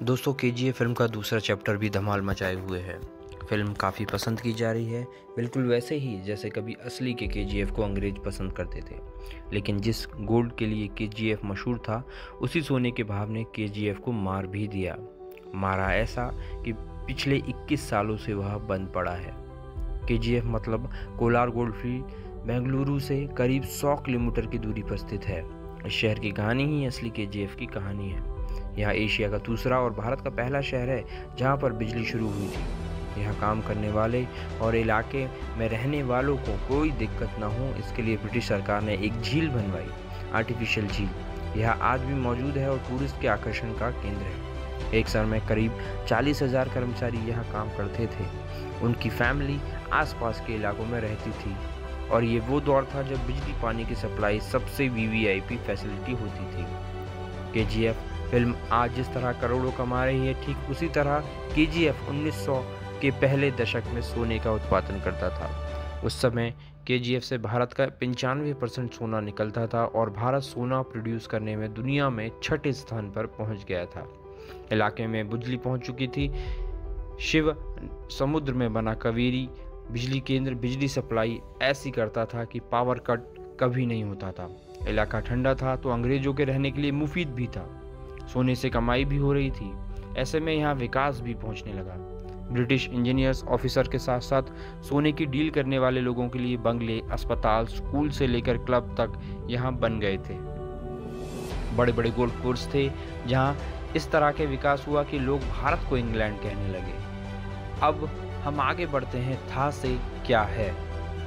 दोस्तों KGF film का दूसरा चैप्टर भी धमाल मचाए हुए है। फिल्म काफ़ी पसंद की जा रही है, बिल्कुल वैसे ही जैसे कभी असली के केजीएफ को अंग्रेज पसंद करते थे। लेकिन जिस गोल्ड के लिए केजीएफ मशहूर था, उसी सोने के भाव ने केजीएफ को मार भी दिया। मारा ऐसा कि पिछले 21 सालों से वह बंद पड़ा है। केजीएफ मतलब कोलार गोल्डफील्ड बेंगलुरु से करीब 100 किलोमीटर की दूरी पर स्थित है। इस शहर की कहानी ही असली केजीएफ की कहानी है। यह एशिया का दूसरा और भारत का पहला शहर है जहां पर बिजली शुरू हुई थी। यहाँ काम करने वाले और इलाके में रहने वालों को कोई दिक्कत ना हो, इसके लिए ब्रिटिश सरकार ने एक झील बनवाई, आर्टिफिशियल झील। यह आज भी मौजूद है और टूरिस्ट के आकर्षण का केंद्र है। एक साल में करीब 40,000 कर्मचारी यहाँ काम करते थे। उनकी फैमिली आसपास के इलाकों में रहती थी और ये वो दौर था जब बिजली पानी की सप्लाई सबसे वीवीआईपी फैसिलिटी होती थी। केजीएफ फिल्म आज जिस तरह करोड़ों कमा रही है, ठीक उसी तरह केजीएफ 1900 के पहले दशक में सोने का उत्पादन करता था। उस समय केजीएफ से भारत का 95% सोना निकलता था और भारत सोना प्रोड्यूस करने में दुनिया में 6ठे स्थान पर पहुंच गया था। इलाके में बिजली पहुंच चुकी थी। शिव समुद्र में बना कावेरी बिजली केंद्र बिजली सप्लाई ऐसी करता था कि पावर कट कभी नहीं होता था। इलाका ठंडा था तो अंग्रेजों के रहने के लिए मुफीद भी था। सोने से कमाई भी हो रही थी। ऐसे में यहाँ विकास भी पहुंचने लगा। ब्रिटिश इंजीनियर्स ऑफिसर के साथ साथ सोने की डील करने वाले लोगों के लिए बंगले, अस्पताल, स्कूल से लेकर क्लब तक यहाँ बन गए थे। बड़े बड़े गोल्फ कोर्स थे जहाँ इस तरह के विकास हुआ कि लोग भारत को इंग्लैंड कहने लगे। अब हम आगे बढ़ते हैं था से क्या है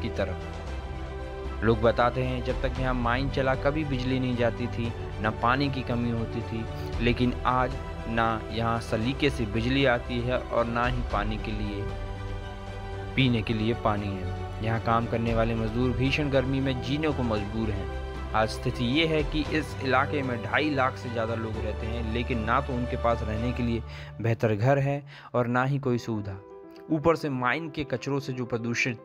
की तरफ। लोग बताते हैं जब तक यहाँ माइन चला कभी बिजली नहीं जाती थी, ना पानी की कमी होती थी। लेकिन आज ना यहाँ सलीके से बिजली आती है और ना ही पानी के लिए पीने के लिए पानी है। यहाँ काम करने वाले मजदूर भीषण गर्मी में जीने को मजबूर हैं। आज स्थिति ये है कि इस इलाके में 2.5 लाख से ज़्यादा लोग रहते हैं, लेकिन ना तो उनके पास रहने के लिए बेहतर घर है और ना ही कोई सुविधा। ऊपर से माइन के कचरों से जो प्रदूषित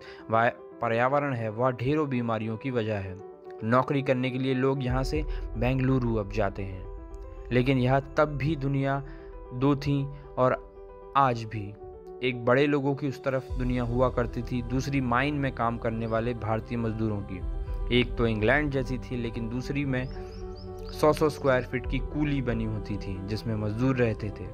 पर्यावरण है वह ढेरों बीमारियों की वजह है। नौकरी करने के लिए लोग यहाँ से बेंगलुरु अब जाते हैं। लेकिन यह तब भी दुनिया दो थी और आज भी एक बड़े लोगों की उस तरफ दुनिया हुआ करती थी, दूसरी माइन में काम करने वाले भारतीय मजदूरों की। एक तो इंग्लैंड जैसी थी, लेकिन दूसरी में 100 स्क्वायर फीट की कूली बनी होती थी जिसमें मजदूर रहते थे।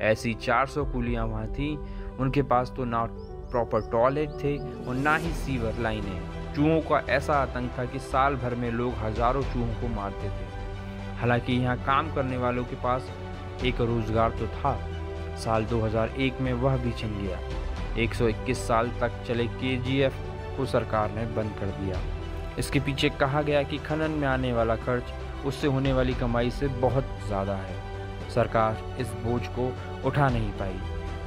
ऐसी 400 कूलियाँ वहाँ थी। उनके पास तो ना प्रॉपर टॉयलेट थे और ना ही सीवर लाइनें। चूहों का ऐसा आतंक था कि साल भर में लोग हजारों चूहों को मारते थे। हालांकि यहाँ काम करने वालों के पास एक रोजगार तो था। साल 2001 में वह भी छिन गया। 121 साल तक चले केजीएफ को सरकार ने बंद कर दिया। इसके पीछे कहा गया कि खनन में आने वाला खर्च उससे होने वाली कमाई से बहुत ज़्यादा है। सरकार इस बोझ को उठा नहीं पाई।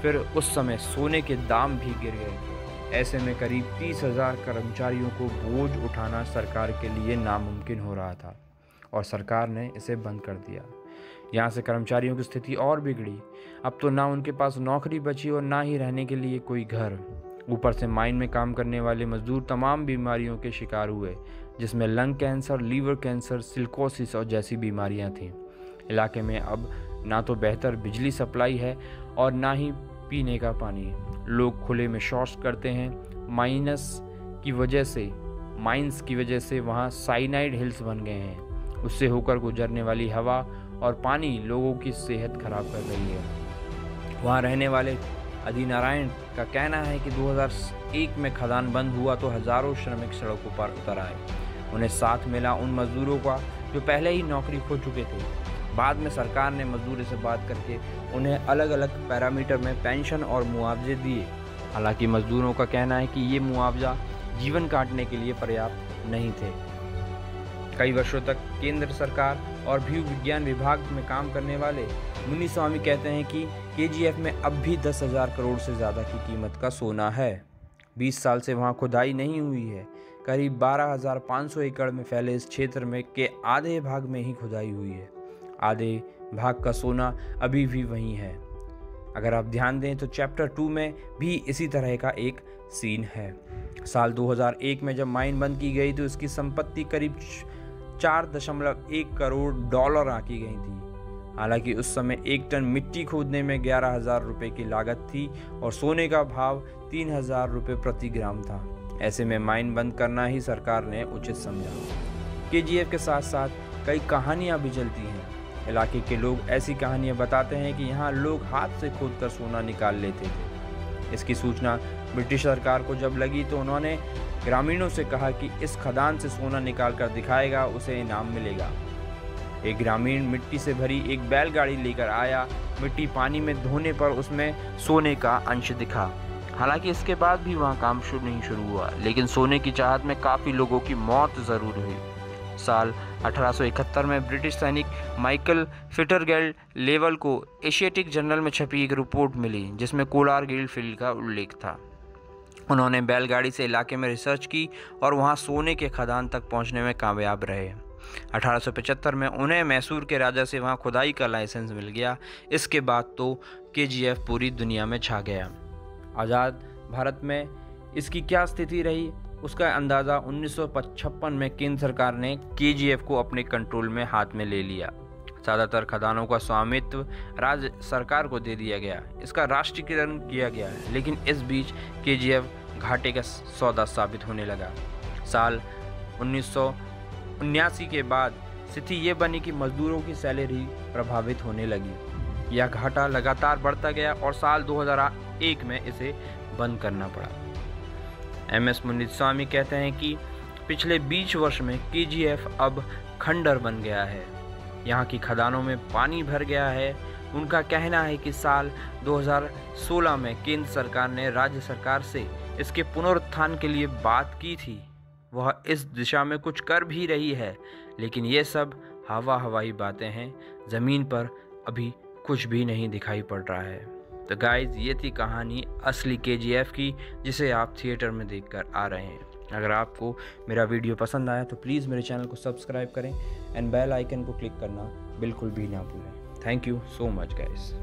फिर उस समय सोने के दाम भी गिर गए थे। ऐसे में करीब 30,000 कर्मचारियों को बोझ उठाना सरकार के लिए नामुमकिन हो रहा था और सरकार ने इसे बंद कर दिया। यहाँ से कर्मचारियों की स्थिति और बिगड़ी। अब तो ना उनके पास नौकरी बची और ना ही रहने के लिए कोई घर। ऊपर से माइन में काम करने वाले मजदूर तमाम बीमारियों के शिकार हुए, जिसमें lung cancer, liver cancer, silicosis और जैसी बीमारियाँ थीं। इलाके में अब ना तो बेहतर बिजली सप्लाई है और ना ही पीने का पानी। लोग खुले में शौच करते हैं। माइंस की वजह से वहाँ साइनाइड हिल्स बन गए हैं। उससे होकर गुजरने वाली हवा और पानी लोगों की सेहत खराब कर रही है। वहाँ रहने वाले आदिनारायण का कहना है कि 2001 में खदान बंद हुआ तो हजारों श्रमिक सड़कों पर उतर आए। उन्हें साथ मिला उन मजदूरों का जो पहले ही नौकरी खो चुके थे। बाद में सरकार ने मजदूरों से बात करके उन्हें अलग अलग पैरामीटर में पेंशन और मुआवजे दिए। हालांकि मजदूरों का कहना है कि ये मुआवजा जीवन काटने के लिए पर्याप्त नहीं थे। कई वर्षों तक केंद्र सरकार और भू विज्ञान विभाग में काम करने वाले मुनिस्वामी कहते हैं कि केजीएफ में अब भी 10,000 करोड़ से ज़्यादा की कीमत का सोना है। 20 साल से वहाँ खुदाई नहीं हुई है। करीब 12,500 एकड़ में फैले इस क्षेत्र में के आधे भाग में ही खुदाई हुई है। आधे भाग का सोना अभी भी वहीं है। अगर आप ध्यान दें तो चैप्टर 2 में भी इसी तरह का एक सीन है। साल 2001 में जब माइन बंद की गई तो इसकी संपत्ति करीब $4.1 करोड़ आंकी गई थी। हालांकि उस समय 1 टन मिट्टी खोदने में 11,000 रुपये की लागत थी और सोने का भाव 3,000 रुपये प्रति ग्राम था। ऐसे में माइन बंद करना ही सरकार ने उचित समझा। केजीएफ के साथ साथ कई कहानियां भी चलती हैं। इलाके के लोग ऐसी कहानियां बताते हैं कि यहाँ लोग हाथ से खोदकर सोना निकाल लेते थे। इसकी सूचना ब्रिटिश सरकार को जब लगी तो उन्होंने ग्रामीणों से कहा कि इस खदान से सोना निकाल कर दिखाएगा उसे इनाम मिलेगा। एक ग्रामीण मिट्टी से भरी एक बैलगाड़ी लेकर आया। मिट्टी पानी में धोने पर उसमें सोने का अंश दिखा। हालांकि इसके बाद भी वहाँ काम नहीं शुरू हुआ, लेकिन सोने की चाहत में काफ़ी लोगों की मौत ज़रूर हुई। साल 1871 में ब्रिटिश सैनिक माइकल फिटरगेल्ड लेवल को एशियाटिक जर्नल में छपी एक रिपोर्ट मिली जिसमें कोलार गिल्ड फील्ड का उल्लेख था। उन्होंने बैलगाड़ी से इलाके में रिसर्च की और वहां सोने के खदान तक पहुंचने में कामयाब रहे। 1875 में उन्हें मैसूर के राजा से वहां खुदाई का लाइसेंस मिल गया। इसके बाद तो केजीएफ पूरी दुनिया में छा गया। आज़ाद भारत में इसकी क्या स्थिति रही उसका अंदाज़ा 1955 में केंद्र सरकार ने केजीएफ को अपने कंट्रोल में हाथ में ले लिया। ज़्यादातर खदानों का स्वामित्व राज्य सरकार को दे दिया गया। इसका राष्ट्रीयकरण किया गया, लेकिन इस बीच केजीएफ घाटे का सौदा साबित होने लगा। साल 1979 के बाद स्थिति ये बनी कि मजदूरों की सैलरी प्रभावित होने लगी। यह घाटा लगातार बढ़ता गया और साल 2001 में इसे बंद करना पड़ा। MS मुनिस्वामी कहते हैं कि पिछले 20 वर्ष में केजीएफ अब खंडर बन गया है। यहाँ की खदानों में पानी भर गया है। उनका कहना है कि साल 2016 में केंद्र सरकार ने राज्य सरकार से इसके पुनरुत्थान के लिए बात की थी। वह इस दिशा में कुछ कर भी रही है, लेकिन ये सब हवाई बातें हैं। ज़मीन पर अभी कुछ भी नहीं दिखाई पड़ रहा है। तो गाइज, ये थी कहानी असली केजीएफ की, जिसे आप थिएटर में देखकर आ रहे हैं। अगर आपको मेरा वीडियो पसंद आया तो प्लीज़ मेरे चैनल को सब्सक्राइब करें एंड बेल आइकन को क्लिक करना बिल्कुल भी ना भूलें। Thank you so much guys.